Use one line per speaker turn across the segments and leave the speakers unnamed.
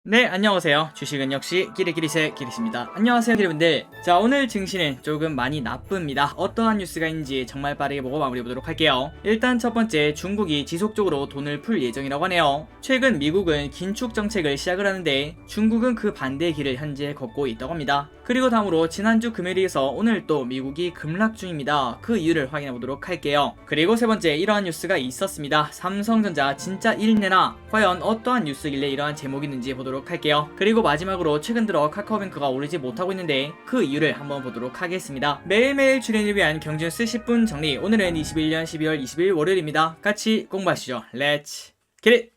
네, 안녕하세요. 주식은 역시 끼리끼리새 끼리씨입니다. 안녕하세요, 여러분들. 자, 오늘 증시는 조금 많이 나쁩니다. 어떠한 뉴스가 있는지 정말 빠르게 보고 마무리해보도록 할게요. 일단 첫 번째, 중국이 지속적으로 돈을 풀 예정이라고 하네요. 최근 미국은 긴축 정책을 시작을 하는데 중국은 그 반대의 길을 현재 걷고 있다고 합니다. 그리고 다음으로 지난주 금요일에 이어서 오늘 또 미국이 급락 중입니다. 그 이유를 확인해보도록 할게요. 그리고 세 번째, 이러한 뉴스가 있었습니다. 삼성전자 진짜 1내나 과연 어떠한 뉴스길래 이러한 제목이 있는지 보도록 할게요. 그리고 마지막으로 최근 들어 카카오뱅크가 오르지 못하고 있는데 그 이유를 한번 보도록 하겠습니다. 매일매일 주린을 위한 경제뉴스 10분 정리. 오늘은 21년 12월 20일 월요일입니다. 같이 공부하시죠. 렛츠 겟잇!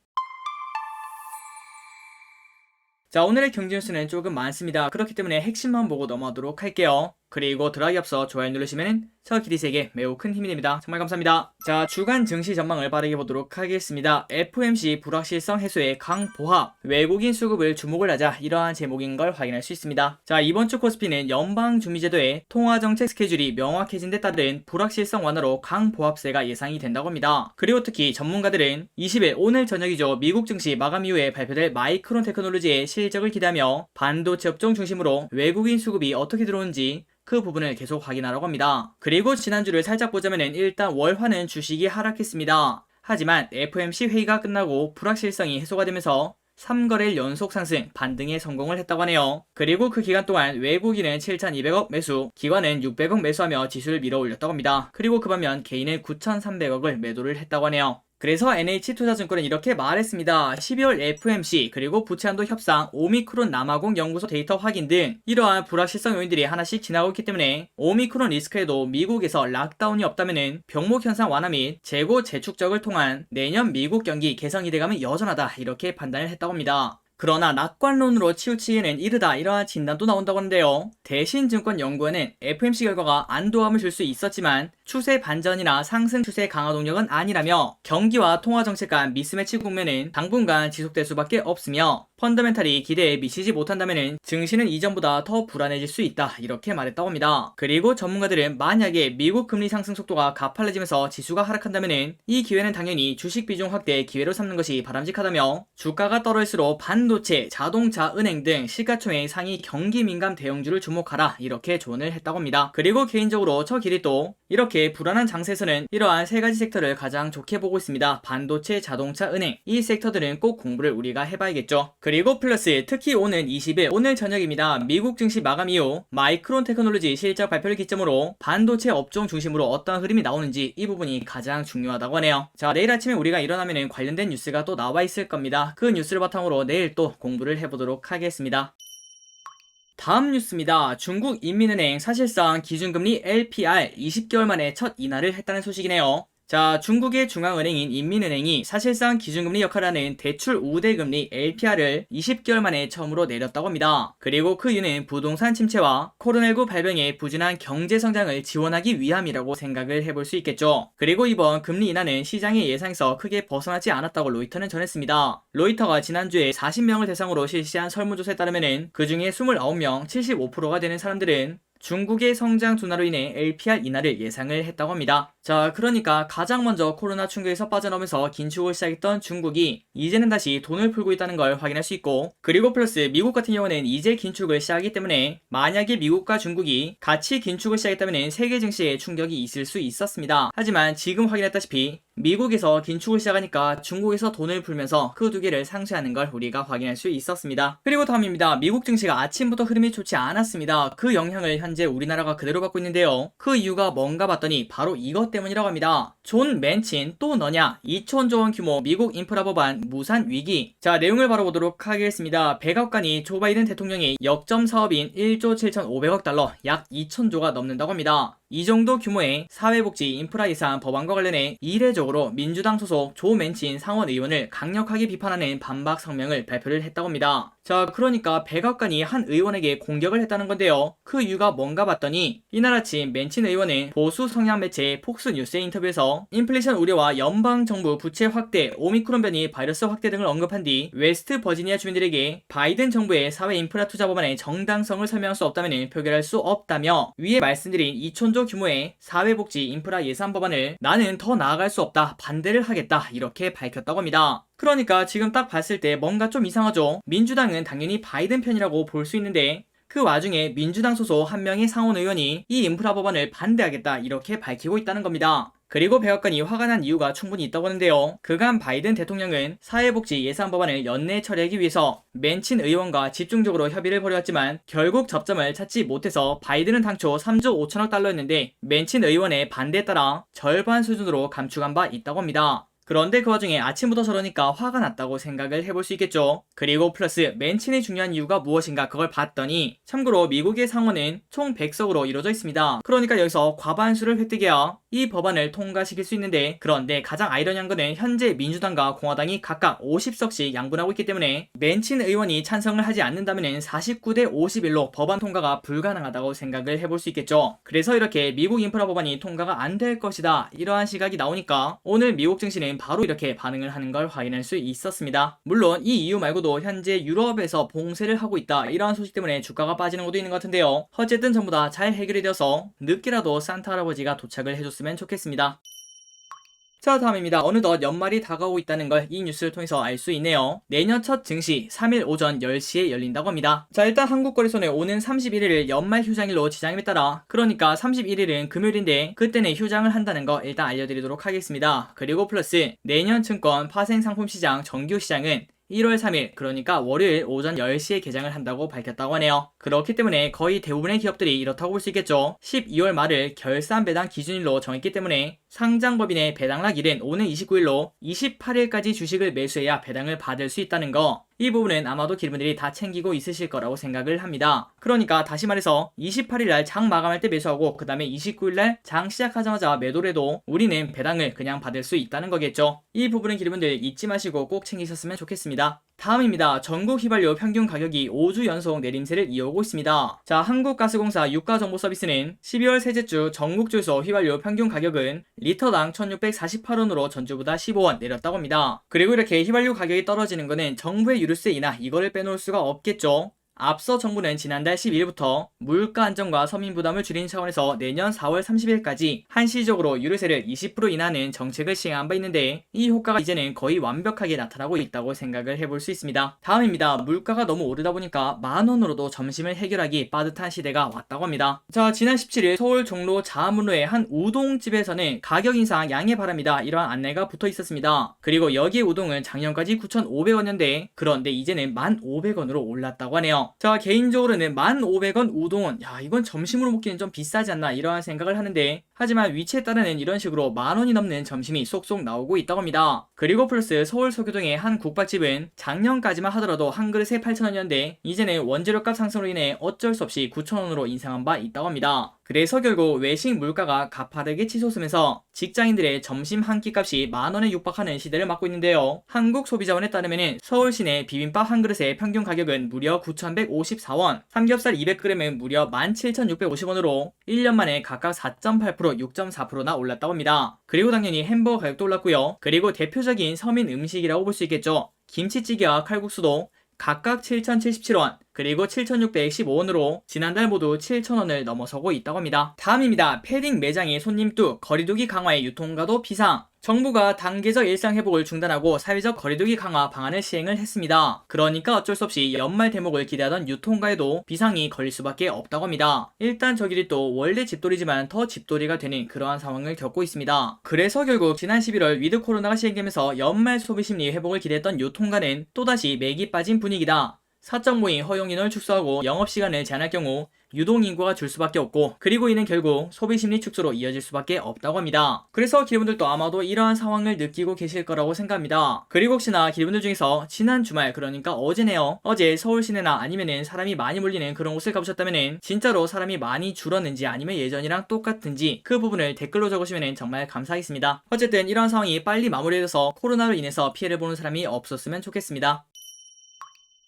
자, 오늘의 경제뉴스는 조금 많습니다. 그렇기 때문에 핵심만 보고 넘어가도록 할게요. 그리고 들어가기 앞서 좋아요 누르시면 저 기리세에게 매우 큰 힘이 됩니다. 정말 감사합니다. 자, 주간 증시 전망을 빠르게 보도록 하겠습니다. FOMC 불확실성 해소에 강보합, 외국인 수급을 주목을 하자, 이러한 제목인 걸 확인할 수 있습니다. 자, 이번 주 코스피는 연방준비제도의 통화정책 스케줄이 명확해진 데 따른 불확실성 완화로 강보합세가 예상이 된다고 합니다. 그리고 특히 전문가들은 20일 오늘 저녁이죠, 미국 증시 마감 이후에 발표될 마이크론 테크놀로지의 실적을 기대하며 반도체 업종 중심으로 외국인 수급이 어떻게 들어오는지 그 부분을 계속 확인하라고 합니다. 그리고 지난주를 살짝 보자면은 일단 월화는 주식이 하락했습니다. 하지만 FOMC 회의가 끝나고 불확실성이 해소가 되면서 3거래일 연속 상승 반등에 성공을 했다고 하네요. 그리고 그 기간 동안 외국인은 7,200억 매수, 기관은 600억 매수하며 지수를 밀어 올렸다고 합니다. 그리고 그 반면 개인은 9,300억을 매도를 했다고 하네요. 그래서 NH투자증권은 이렇게 말했습니다. 12월 FOMC 그리고 부채한도 협상, 오미크론 남아공 연구소 데이터 확인 등 이러한 불확실성 요인들이 하나씩 지나고 있기 때문에 오미크론 리스크에도 미국에서 락다운이 없다면 병목 현상 완화 및 재고 재축적을 통한 내년 미국 경기 개선 기대감은 여전하다, 이렇게 판단을 했다고 합니다. 그러나 낙관론으로 치우치기에는 이르다, 이러한 진단도 나온다고 하는데요. 대신증권연구원은 FOMC 결과가 안도함을 줄 수 있었지만 추세 반전이나 상승 추세 강화 동력은 아니라며 경기와 통화정책 간 미스매치 국면은 당분간 지속될 수밖에 없으며 펀더멘탈이 기대에 미치지 못한다면 증시는 이전보다 더 불안해질 수 있다, 이렇게 말했다고 합니다. 그리고 전문가들은 만약에 미국 금리 상승 속도가 가팔라지면서 지수가 하락한다면 이 기회는 당연히 주식 비중 확대의 기회로 삼는 것이 바람직하다며 주가가 떨어질수록 반도체, 자동차, 은행 등 시가총액 상위 경기 민감 대형주를 주목하라, 이렇게 조언을 했다고 합니다. 그리고 개인적으로 저 길이 또 이렇게 불안한 장세에서는 이러한 세 가지 섹터를 가장 좋게 보고 있습니다. 반도체, 자동차, 은행, 이 섹터들은 꼭 공부를 우리가 해봐야겠죠. 그리고 플러스 특히 오는 20일 오늘 저녁입니다. 미국 증시 마감 이후 마이크론 테크놀로지 실적 발표를 기점으로 반도체 업종 중심으로 어떤 흐름이 나오는지 이 부분이 가장 중요하다고 하네요. 자, 내일 아침에 우리가 일어나면 관련된 뉴스가 또 나와 있을 겁니다. 그 뉴스를 바탕으로 내일 또 공부를 해보도록 하겠습니다. 다음 뉴스입니다. 중국 인민은행 사실상 기준금리 LPR 20개월 만에 첫 인하를 했다는 소식이네요. 자, 중국의 중앙은행인 인민은행이 사실상 기준금리 역할을 하는 대출 우대금리 LPR을 20개월 만에 처음으로 내렸다고 합니다. 그리고 그 이유는 부동산 침체와 코로나19 발병의 부진한 경제 성장을 지원하기 위함이라고 생각을 해볼 수 있겠죠. 그리고 이번 금리 인하는 시장의 예상에서 크게 벗어나지 않았다고 로이터는 전했습니다. 로이터가 지난주에 40명을 대상으로 실시한 설문조사에 따르면 그 중에 29명, 75%가 되는 사람들은 중국의 성장 둔화로 인해 LPR 인하를 예상을 했다고 합니다. 자, 그러니까 가장 먼저 코로나 충격에서 빠져나오면서 긴축을 시작했던 중국이 이제는 다시 돈을 풀고 있다는 걸 확인할 수 있고, 그리고 플러스 미국 같은 경우는 이제 긴축을 시작하기 때문에 만약에 미국과 중국이 같이 긴축을 시작했다면 세계 증시에 충격이 있을 수 있었습니다. 하지만 지금 확인했다시피 미국에서 긴축을 시작하니까 중국에서 돈을 풀면서 그 두 개를 상쇄하는 걸 우리가 확인할 수 있었습니다. 그리고 다음입니다. 미국 증시가 아침부터 흐름이 좋지 않았습니다. 그 영향을 현재 우리나라가 그대로 받고 있는데요. 그 이유가 뭔가 봤더니 바로 이것 때문이라고 합니다. 존 맨친 또 너냐, 2천조 원 규모 미국 인프라 법안 무산 위기. 자, 내용을 바로 보도록 하겠습니다. 백악관이 조 바이든 대통령의 역점 사업인 1조 7,500억 달러, 약 2천조가 넘는다고 합니다. 이 정도 규모의 사회복지 인프라 예산 법안과 관련해 이례적으로 민주당 소속 조 맨친 상원 의원을 강력하게 비판하는 반박 성명을 발표를 했다고 합니다. 자, 그러니까 백악관이 한 의원에게 공격을 했다는 건데요. 그 이유가 뭔가 봤더니 이날 아침 맨친 의원은 보수 성향 매체 폭스뉴스의 인터뷰에서 인플레이션 우려와 연방정부 부채 확대, 오미크론 변이 바이러스 확대 등을 언급한 뒤 웨스트 버지니아 주민들에게 바이든 정부의 사회 인프라 투자 법안의 정당성을 설명할 수 없다면 표결할 수 없다며 위에 말씀드린 2천조 규모의 사회복지 인프라 예산 법안을 나는 더 나아갈 수 없다, 반대를 하겠다, 이렇게 밝혔다고 합니다. 그러니까 지금 딱 봤을 때 뭔가 좀 이상하죠. 민주당은 당연히 바이든 편이라고 볼 수 있는데 그 와중에 민주당 소속 한 명의 상원 의원이 이 인프라 법안을 반대하겠다 이렇게 밝히고 있다는 겁니다. 그리고 백악관이 화가 난 이유가 충분히 있다고 하는데요. 그간 바이든 대통령은 사회복지 예산 법안을 연내 처리하기 위해서 맨친 의원과 집중적으로 협의를 벌여왔지만 결국 접점을 찾지 못해서 바이든은 당초 3조 5천억 달러였는데 맨친 의원의 반대에 따라 절반 수준으로 감축한 바 있다고 합니다. 그런데 그 와중에 아침부터 저러니까 화가 났다고 생각을 해볼 수 있겠죠. 그리고 플러스 맨친이 중요한 이유가 무엇인가 그걸 봤더니 참고로 미국의 상원은 총 100석으로 이루어져 있습니다. 그러니까 여기서 과반수를 획득해야 이 법안을 통과시킬 수 있는데 그런데 가장 아이러니한 것은 현재 민주당과 공화당이 각각 50석씩 양분하고 있기 때문에 맨친 의원이 찬성을 하지 않는다면 49대 51로 법안 통과가 불가능하다고 생각을 해볼 수 있겠죠. 그래서 이렇게 미국 인프라 법안이 통과가 안 될 것이다 이러한 시각이 나오니까 오늘 미국 증시는 바로 이렇게 반응을 하는 걸 확인할 수 있었습니다. 물론 이 이유 말고도 현재 유럽에서 봉쇄를 하고 있다 이러한 소식 때문에 주가가 빠지는 것도 있는 것 같은데요. 어쨌든 전부 다 잘 해결이 되어서 늦게라도 산타 할아버지가 도착을 해줬으면 좋겠습니다. 자, 다음입니다. 어느덧 연말이 다가오고 있다는 걸 이 뉴스를 통해서 알 수 있네요. 내년 첫 증시 3일 오전 10시에 열린다고 합니다. 자, 일단 한국거래소는 오는 31일을 연말 휴장일로 지정에 따라 그러니까 31일은 금요일인데 그때는 휴장을 한다는 거 일단 알려드리도록 하겠습니다. 그리고 플러스 내년 증권 파생상품시장 정규시장은 1월 3일 그러니까 월요일 오전 10시에 개장을 한다고 밝혔다고 하네요. 그렇기 때문에 거의 대부분의 기업들이 이렇다고 볼 수 있겠죠. 12월 말을 결산 배당 기준일로 정했기 때문에 상장법인의 배당락일은 오는 29일로 28일까지 주식을 매수해야 배당을 받을 수 있다는 거. 이 부분은 아마도 기업들이 다 챙기고 있으실 거라고 생각을 합니다. 그러니까 다시 말해서 28일날 장 마감할 때 매수하고 그 다음에 29일날 장 시작하자마자 매도를 해도 우리는 배당을 그냥 받을 수 있다는 거겠죠. 이 부분은 기업들 잊지 마시고 꼭 챙기셨으면 좋겠습니다. 다음입니다. 전국 휘발유 평균 가격이 5주 연속 내림세를 이어오고 있습니다. 자, 한국가스공사 유가정보서비스는 12월 셋째 주 전국 주유소 휘발유 평균 가격은 리터당 1648원으로 전주보다 15원 내렸다고 합니다. 그리고 이렇게 휘발유 가격이 떨어지는 거는 정부의 유류세 인하 이거를 빼놓을 수가 없겠죠. 앞서 정부는 지난달 12일부터 물가 안정과 서민 부담을 줄이는 차원에서 내년 4월 30일까지 한시적으로 유류세를 20% 인하하는 정책을 시행한 바 있는데 이 효과가 이제는 거의 완벽하게 나타나고 있다고 생각을 해볼 수 있습니다. 다음입니다. 물가가 너무 오르다 보니까 만원으로도 점심을 해결하기 빠듯한 시대가 왔다고 합니다. 자, 지난 17일 서울 종로 자아문로의 한 우동집에서는 가격 인상 양해 바랍니다 이러한 안내가 붙어 있었습니다. 그리고 여기에 우동은 작년까지 9,500원이었는데 그런데 이제는 1,500원으로 올랐다고 하네요. 자, 개인적으로는 1,500원 우동은 이건 점심으로 먹기는 좀 비싸지 않나 이러한 생각을 하는데 하지만 위치에 따르는 이런 식으로 10,000원이 넘는 점심이 쏙쏙 나오고 있다고 합니다. 그리고 플러스 서울 서교동의 한 국밥집은 작년까지만 하더라도 한 그릇에 8,000원이었는데 이제는 원재료값 상승으로 인해 어쩔 수 없이 9,000원으로 인상한 바 있다고 합니다. 그래서 결국 외식 물가가 가파르게 치솟으면서 직장인들의 점심 한 끼값이 10,000원에 육박하는 시대를 맞고 있는데요. 한국소비자원에 따르면 서울 시내 비빔밥 한 그릇의 평균 가격은 무려 9,154원, 삼겹살 200g은 무려 17,650원으로 1년 만에 각각 4.8%, 6.4%나 올랐다고 합니다. 그리고 당연히 햄버거 가격도 올랐고요. 그리고 대표적인 서민 음식이라고 볼 수 있겠죠. 김치찌개와 칼국수도 각각 7,077원, 그리고 7,615원으로 지난달 모두 7,000원을 넘어서고 있다고 합니다. 다음입니다. 패딩 매장의 손님 뚝, 거리두기 강화의 유통가도 비상. 정부가 단계적 일상 회복을 중단하고 사회적 거리두기 강화 방안을 시행을 했습니다. 그러니까 어쩔 수 없이 연말 대목을 기대하던 유통가에도 비상이 걸릴 수밖에 없다고 합니다. 일단 저길이 또 원래 집돌이지만 더 집돌이가 되는 그러한 상황을 겪고 있습니다. 그래서 결국 지난 11월 위드 코로나가 시행되면서 연말 소비심리 회복을 기대했던 유통가는 또다시 맥이 빠진 분위기다. 사적 모임 허용 인원을 축소하고 영업시간을 제한할 경우 유동인구가 줄 수밖에 없고 그리고 이는 결국 소비심리 축소로 이어질 수밖에 없다고 합니다. 그래서 기분들도 아마도 이러한 상황을 느끼고 계실 거라고 생각합니다. 그리고 혹시나 기분들 중에서 지난 주말 그러니까 어제네요. 어제 서울 시내나 아니면은 사람이 많이 몰리는 그런 곳을 가보셨다면은 진짜로 사람이 많이 줄었는지 아니면 예전이랑 똑같은지 그 부분을 댓글로 적으시면 정말 감사하겠습니다. 어쨌든 이러한 상황이 빨리 마무리돼서 코로나로 인해서 피해를 보는 사람이 없었으면 좋겠습니다.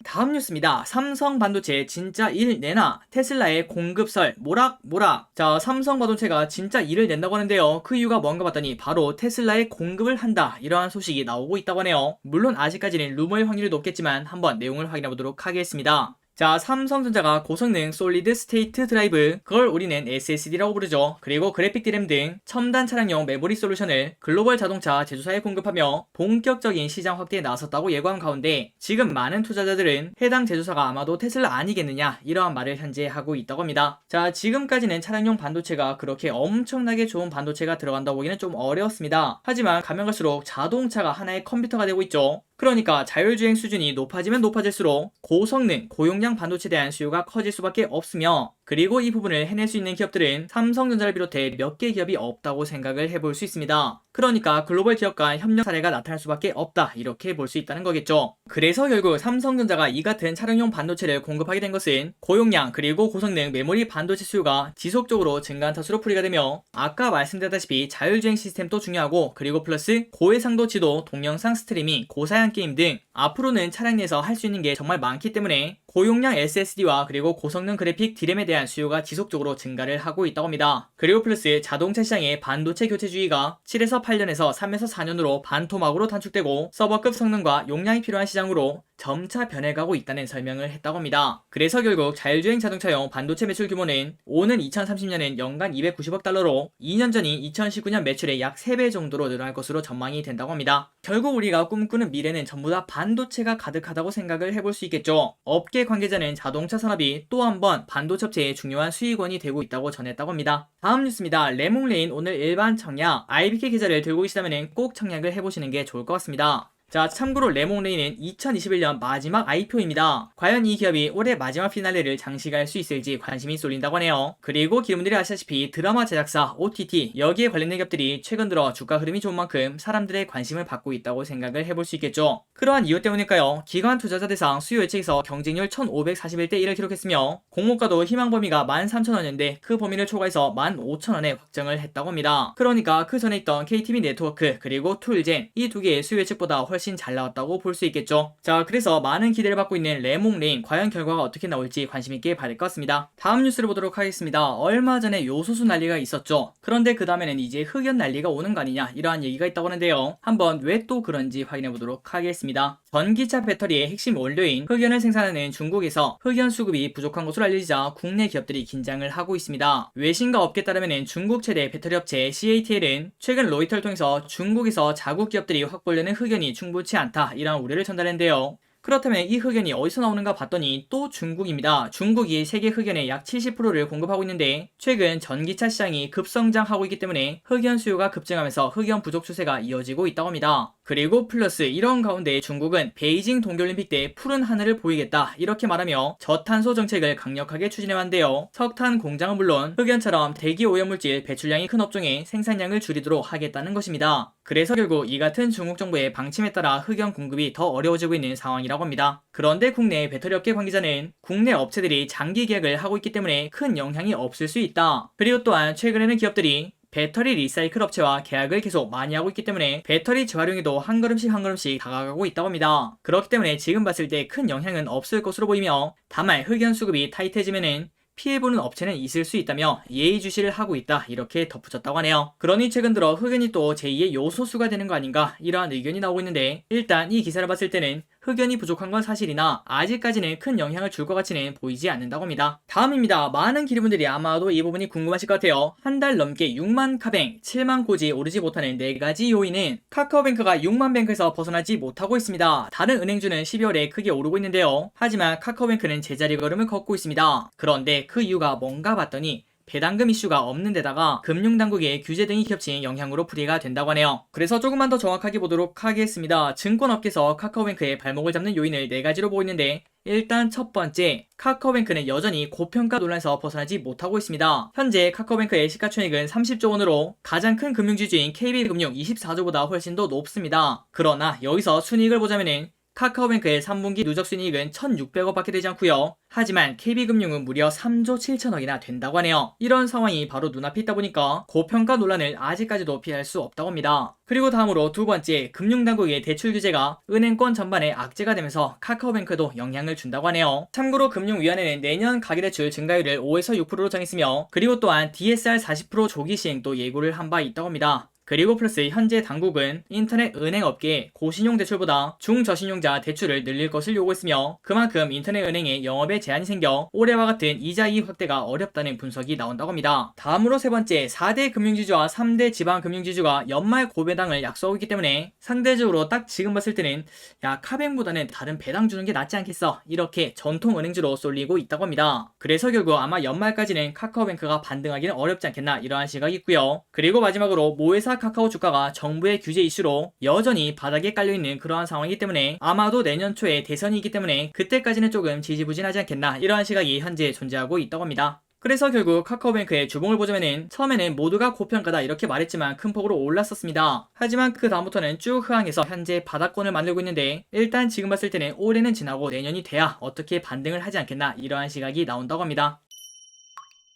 다음 뉴스입니다. 삼성 반도체 진짜 일 내나? 테슬라의 공급설 모락모락. 자, 삼성 반도체가 진짜 일을 낸다고 하는데요. 그 이유가 뭔가 봤더니 바로 테슬라의 공급을 한다 이러한 소식이 나오고 있다고 하네요. 물론 아직까지는 루머일 확률이 높겠지만 한번 내용을 확인해 보도록 하겠습니다. 자, 삼성전자가 고성능 솔리드 스테이트 드라이브, 그걸 우리는 SSD라고 부르죠. 그리고 그래픽 디램 등 첨단 차량용 메모리 솔루션을 글로벌 자동차 제조사에 공급하며 본격적인 시장 확대에 나섰다고 예고한 가운데 지금 많은 투자자들은 해당 제조사가 아마도 테슬라 아니겠느냐 이러한 말을 현재 하고 있다고 합니다. 자, 지금까지는 차량용 반도체가 그렇게 엄청나게 좋은 반도체가 들어간다고 보기는 좀 어려웠습니다. 하지만 가면 갈수록 자동차가 하나의 컴퓨터가 되고 있죠. 그러니까 자율주행 수준이 높아지면 높아질수록 고성능, 고용량 반도체에 대한 수요가 커질 수밖에 없으며, 그리고 이 부분을 해낼 수 있는 기업들은 삼성전자를 비롯해 몇 개 기업이 없다고 생각을 해볼 수 있습니다. 그러니까 글로벌 기업 간 협력 사례가 나타날 수밖에 없다, 이렇게 볼 수 있다는 거겠죠. 그래서 결국 삼성전자가 이 같은 차량용 반도체를 공급하게 된 것은 고용량 그리고 고성능 메모리 반도체 수요가 지속적으로 증가한 탓으로 풀이가 되며, 아까 말씀드렸다시피 자율주행 시스템도 중요하고, 그리고 플러스 고해상도 지도, 동영상 스트리밍, 고사양 게임 등 앞으로는 차량 내에서 할 수 있는 게 정말 많기 때문에 고용량 SSD와 그리고 고성능 그래픽 디램에 대한 수요가 지속적으로 증가를 하고 있다고 합니다. 그리고 플러스 자동차 시장의 반도체 교체주의가 7에서 8년에서 3에서 4년으로 반토막으로 단축되고 서버급 성능과 용량이 필요한 시장으로 점차 변해가고 있다는 설명을 했다고 합니다. 그래서 결국 자율주행 자동차용 반도체 매출 규모는 오는 2030년엔 연간 290억 달러로 2년 전인 2019년 매출의 약 3배 정도로 늘어날 것으로 전망이 된다고 합니다. 결국 우리가 꿈꾸는 미래는 전부 다 반도체가 가득하다고 생각을 해볼 수 있겠죠. 업계 관계자는 자동차 산업이 또 한 번 반도체 업체의 중요한 수익원이 되고 있다고 전했다고 합니다. 다음 뉴스입니다. 레몽레인 오늘 일반 청약, IBK 계좌를 들고 계시다면 꼭 청약을 해보시는 게 좋을 것 같습니다. 자, 참고로 레몽레인은 2021년 마지막 IPO입니다. 과연 이 기업이 올해 마지막 피날레를 장식할 수 있을지 관심이 쏠린다고 하네요. 그리고 기업들이 아시다시피 드라마 제작사, OTT 여기에 관련된 기업들이 최근 들어 주가 흐름이 좋은 만큼 사람들의 관심을 받고 있다고 생각을 해볼 수 있겠죠. 그러한 이유 때문일까요? 기관 투자자 대상 수요 예측에서 경쟁률 1541대 1을 기록했으며 공모가도 희망 범위가 13,000원인데 그 범위를 초과해서 15,000원에 확정을 했다고 합니다. 그러니까 그 전에 있던 KTB 네트워크 그리고 툴젠 이 두 개의 수요 예측보다 훨씬 잘 나왔다고 볼 수 있겠죠. 자, 그래서 많은 기대를 받고 있는 레몽레인 과연 결과가 어떻게 나올지 관심 있게 봐야 될 것 같습니다. 다음 뉴스를 보도록 하겠습니다. 얼마 전에 요소수 난리가 있었죠. 그런데 그 다음에는 이제 흑연 난리가 오는 거 아니냐 이러한 얘기가 있다고 하는데요. 한번 왜 또 그런지 확인해 보도록 하겠습니다. 전기차 배터리의 핵심 원료인 흑연을 생산하는 중국에서 흑연 수급이 부족한 것으로 알려지자 국내 기업들이 긴장을 하고 있습니다. 외신과 업계에 따르면 중국 최대 배터리 업체 CATL은 최근 로이터를 통해서 중국에서 자국 기업들이 확보하려는 흑연이 충분치 않다 이런 우려를 전달했는데요. 그렇다면 이 흑연이 어디서 나오는가 봤더니 또 중국입니다. 중국이 세계 흑연의 약 70%를 공급하고 있는데 최근 전기차 시장이 급성장하고 있기 때문에 흑연 수요가 급증하면서 흑연 부족 추세가 이어지고 있다고 합니다. 그리고 플러스 이런 가운데 중국은 베이징 동계올림픽 때 푸른 하늘을 보이겠다 이렇게 말하며 저탄소 정책을 강력하게 추진해왔는데요. 석탄 공장은 물론 흑연처럼 대기 오염물질 배출량이 큰 업종의 생산량을 줄이도록 하겠다는 것입니다. 그래서 결국 이 같은 중국 정부의 방침에 따라 흑연 공급이 더 어려워지고 있는 상황이라고 합니다. 그런데 국내 배터리 업계 관계자는 국내 업체들이 장기 계약을 하고 있기 때문에 큰 영향이 없을 수 있다. 그리고 또한 최근에는 기업들이 배터리 리사이클 업체와 계약을 계속 많이 하고 있기 때문에 배터리 재활용에도 한 걸음씩 한 걸음씩 다가가고 있다고 합니다. 그렇기 때문에 지금 봤을 때 큰 영향은 없을 것으로 보이며 다만 흑연 수급이 타이트해지면은 피해보는 업체는 있을 수 있다며 예의주시를 하고 있다 이렇게 덧붙였다고 하네요. 그러니 최근 들어 흑연이 또 제2의 요소수가 되는 거 아닌가 이러한 의견이 나오고 있는데 일단 이 기사를 봤을 때는 흑연이 부족한 건 사실이나 아직까지는 큰 영향을 줄 것 같지는 보이지 않는다고 합니다. 다음입니다. 많은 기르분들이 아마도 이 부분이 궁금하실 것 같아요. 한 달 넘게 6만 카뱅, 7만 고지 오르지 못하는 4가지 요인은 카카오뱅크가 6만 뱅크에서 벗어나지 못하고 있습니다. 다른 은행주는 12월에 크게 오르고 있는데요. 하지만 카카오뱅크는 제자리 걸음을 걷고 있습니다. 그런데 그 이유가 뭔가 봤더니 배당금 이슈가 없는 데다가 금융당국의 규제 등이 겹친 영향으로 풀이가 된다고 하네요. 그래서 조금만 더 정확하게 보도록 하겠습니다. 증권업계에서 카카오뱅크의 발목을 잡는 요인을 4가지로 보고 있는데 일단 첫 번째, 카카오뱅크는 여전히 고평가 논란에서 벗어나지 못하고 있습니다. 현재 카카오뱅크의 시가총액은 30조 원으로 가장 큰 금융지주인 KB금융 24조보다 훨씬 더 높습니다. 그러나 여기서 순이익을 보자면은 카카오뱅크의 3분기 누적 순이익은 1,600억밖에 되지 않고요. 하지만 KB금융은 무려 3조 7천억이나 된다고 하네요. 이런 상황이 바로 눈앞에 있다 보니까 고평가 논란을 아직까지도 피할 수 없다고 합니다. 그리고 다음으로 두 번째, 금융당국의 대출 규제가 은행권 전반에 악재가 되면서 카카오뱅크도 영향을 준다고 하네요. 참고로 금융위원회는 내년 가계대출 증가율을 5에서 6%로 정했으며 그리고 또한 DSR 40% 조기 시행도 예고를 한 바 있다고 합니다. 그리고 플러스 현재 당국은 인터넷 은행 업계에 고신용 대출보다 중저신용자 대출을 늘릴 것을 요구했으며 그만큼 인터넷 은행에 영업에 제한이 생겨 올해와 같은 이자 이익 확대가 어렵다는 분석이 나온다고 합니다. 다음으로 세 번째, 4대 금융지주와 3대 지방금융지주가 연말 고배당을 약속하고 있기 때문에 상대적으로 딱 지금 봤을 때는 야 카뱅보다는 다른 배당 주는 게 낫지 않겠어, 이렇게 전통은행주로 쏠리고 있다고 합니다. 그래서 결국 아마 연말까지는 카카오뱅크가 반등하기는 어렵지 않겠나, 이러한 시각이 있고요. 그리고 마지막으로 모회사 카카오 주가가 정부의 규제 이슈로 여전히 바닥에 깔려있는 그러한 상황이기 때문에 아마도 내년 초에 대선이 있기 때문에 그때까지는 조금 지지부진하지 않겠나, 이러한 시각이 현재 존재하고 있다고 합니다. 그래서 결국 카카오뱅크의 주봉을 보자면은 처음에는 모두가 고평가다 이렇게 말했지만 큰 폭으로 올랐었습니다. 하지만 그 다음부터는 쭉 하향해서 현재 바닥권을 만들고 있는데 일단 지금 봤을 때는 올해는 지나고 내년이 돼야 어떻게 반등을 하지 않겠나, 이러한 시각이 나온다고 합니다.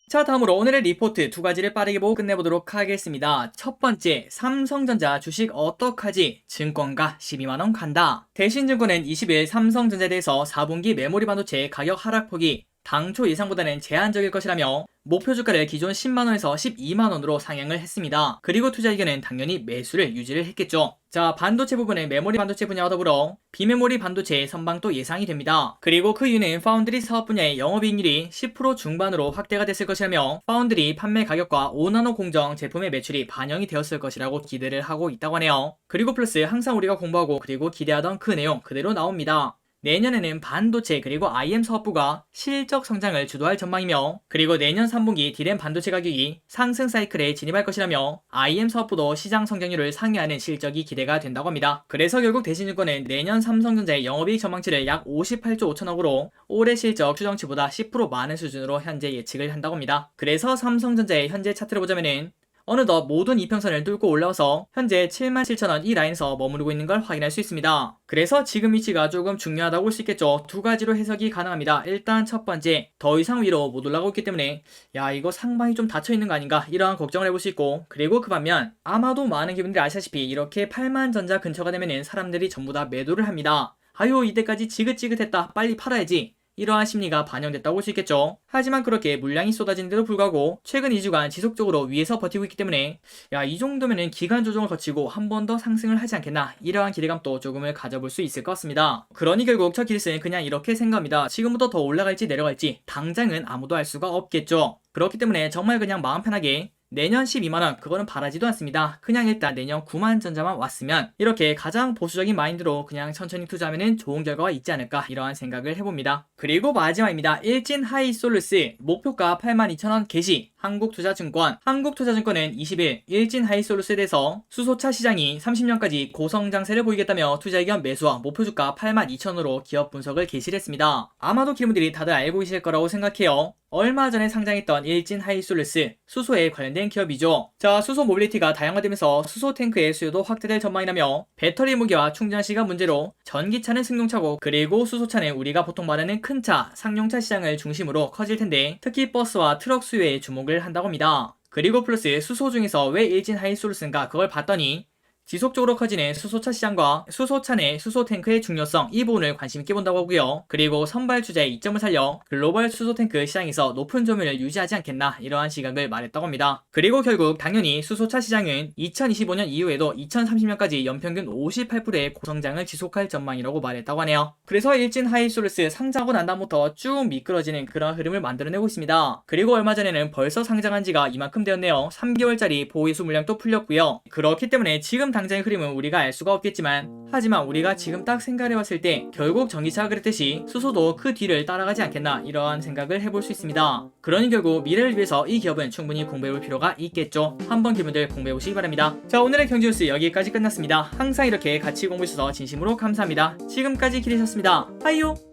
자, 다음으로 오늘의 리포트 두 가지를 빠르게 보고 끝내보도록 하겠습니다. 첫 번째, 삼성전자 주식 어떡하지? 증권가 12만원 간다. 대신증권은 20일 삼성전자에 대해서 4분기 메모리 반도체 가격 하락폭이 당초 예상보다는 제한적일 것이라며 목표 주가를 기존 10만원에서 12만원으로 상향을 했습니다. 그리고 투자 의견은 당연히 매수를 유지를 했겠죠. 자, 반도체 부분은 메모리 반도체 분야와 더불어 비메모리 반도체의 선방도 예상이 됩니다. 그리고 그 이유는 파운드리 사업 분야의 영업이익률이 10% 중반으로 확대가 됐을 것이라며 파운드리 판매 가격과 5나노 공정 제품의 매출이 반영이 되었을 것이라고 기대를 하고 있다고 하네요. 그리고 플러스 항상 우리가 공부하고 그리고 기대하던 그 내용 그대로 나옵니다. 내년에는 반도체 그리고 IM 사업부가 실적 성장을 주도할 전망이며 그리고 내년 3분기 D램 반도체 가격이 상승 사이클에 진입할 것이라며 IM 사업부도 시장 성장률을 상회하는 실적이 기대가 된다고 합니다. 그래서 결국 대신증권은 내년 삼성전자의 영업이익 전망치를 약 58조 5천억으로 올해 실적 추정치보다 10% 많은 수준으로 현재 예측을 한다고 합니다. 그래서 삼성전자의 현재 차트를 보자면은 어느덧 모든 이평선을 뚫고 올라와서 현재 77,000원 이 라인에서 머무르고 있는 걸 확인할 수 있습니다. 그래서 지금 위치가 조금 중요하다고 볼 수 있겠죠. 두 가지로 해석이 가능합니다. 일단 첫 번째, 더 이상 위로 못 올라가고 있기 때문에 야 이거 상방이 좀 닫혀있는 거 아닌가, 이러한 걱정을 해볼 수 있고, 그리고 그 반면 아마도 많은 기분들이 아시다시피 이렇게 8만 전자 근처가 되면은 사람들이 전부 다 매도를 합니다. 아유 이때까지 지긋지긋했다, 빨리 팔아야지, 이러한 심리가 반영됐다고 볼 수 있겠죠. 하지만 그렇게 물량이 쏟아지는데도 불구하고 최근 2주간 지속적으로 위에서 버티고 있기 때문에 야 이 정도면은 기간 조정을 거치고 한 번 더 상승을 하지 않겠나, 이러한 기대감도 조금을 가져볼 수 있을 것 같습니다. 그러니 결국 저 길스는 그냥 이렇게 생각합니다. 지금부터 더 올라갈지 내려갈지 당장은 아무도 알 수가 없겠죠. 그렇기 때문에 정말 그냥 마음 편하게 내년 12만원 그거는 바라지도 않습니다. 그냥 일단 내년 9만 전자만 왔으면 이렇게 가장 보수적인 마인드로 그냥 천천히 투자하면 좋은 결과가 있지 않을까, 이러한 생각을 해봅니다. 그리고 마지막입니다. 일진 하이솔루스 목표가 82,000원 게시. 한국투자증권은 20일 일진 하이솔루스에 대해서 수소차 시장이 30년까지 고성장세를 보이겠다며 투자의견 매수와 목표주가 82,000원으로 기업 분석을 게시를 했습니다. 아마도 기분들이 다들 알고 계실 거라고 생각해요. 얼마 전에 상장했던 일진 하이솔루스, 수소에 관련된 기업이죠. 자, 수소 모빌리티가 다양화되면서 수소 탱크의 수요도 확대될 전망이라며 배터리 무게와 충전 시간 문제로 전기차는 승용차고 그리고 수소차는 우리가 보통 말하는 큰 차, 상용차 시장을 중심으로 커질 텐데 특히 버스와 트럭 수요에 주목을 한다고 합니다. 그리고 플러스 수소 중에서 왜 일진 하이솔루스인가 그걸 봤더니 지속적으로 커지는 수소차 시장과 수소차 내 수소 탱크의 중요성, 이 부분을 관심있게 본다고 하고요. 그리고 선발 주자의 이점을 살려 글로벌 수소 탱크 시장에서 높은 점유율을 유지하지 않겠나, 이러한 시각을 말했다고 합니다. 그리고 결국 당연히 수소차 시장은 2025년 이후에도 2030년까지 연평균 58%의 고성장을 지속할 전망이라고 말했다고 하네요. 그래서 일진 하이솔루스 상장하고 난 다음부터 쭉 미끄러지는 그런 흐름을 만들어내고 있습니다. 그리고 얼마 전에는 벌써 상장한 지가 이만큼 되었네요. 3개월짜리 보호이수 물량도 풀렸고요. 그렇기 때문에 지금 당장의 흐름은 우리가 알 수가 없겠지만 하지만 우리가 지금 딱 생각해봤을 때 결국 전기차가 그랬듯이 수소도 그 뒤를 따라가지 않겠나, 이러한 생각을 해볼 수 있습니다. 그러니 결국 미래를 위해서 이 기업은 충분히 공부해볼 필요가 있겠죠. 한번 기분들 공부해보시기 바랍니다. 자, 오늘의 경제뉴스 여기까지 끝났습니다. 항상 이렇게 같이 공부해주셔서 진심으로 감사합니다. 지금까지 기대하셨습니다. 하이요.